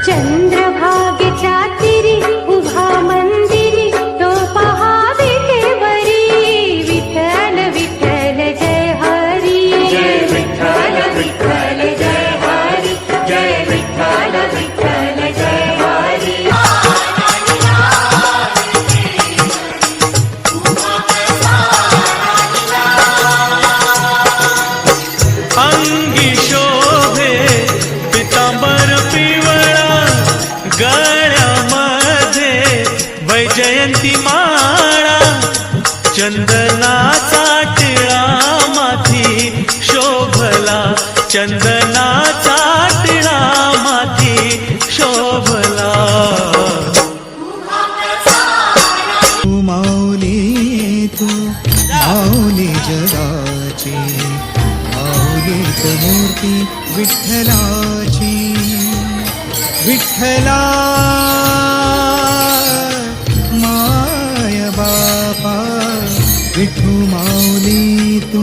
चंद्रभागेच्या तीरी उभा मंदिरी तो पहा विटेवरी विठ्ठल विठ्ठल जय हरी जय विठ्ठल विठ्ठल जय हरी जय विठ्ठल विठ्ठल जय हरी अंगी शोभे पितांबर पिवळा गळ्यामध्ये वैजयंती माळा चंदनाचा टिळा माथी शोभला चंदनाचा टिळा माथी शोभला माऊली तू माऊली जगाची माऊलीत मूर्ती विठ्ठलाची विठ्ठला माय बापा विठू माऊली तू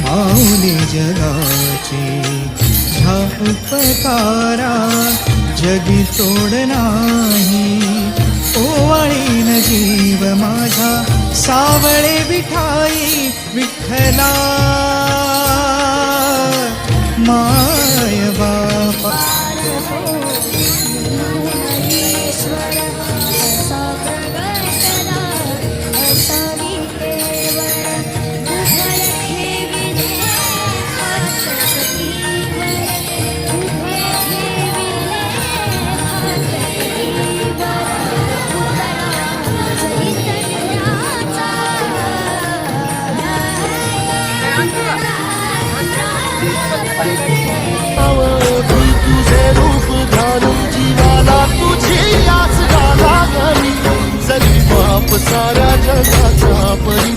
माऊली जगाची ह्या उपकारा जगी तोड नाही ओवाळीन जीव माझा सावळे विठाई विठ्ठला माय बापा तुझे रूप घालून जीवाला तुझी आस घाला गली जरी बाप साऱ्या जगाचा परी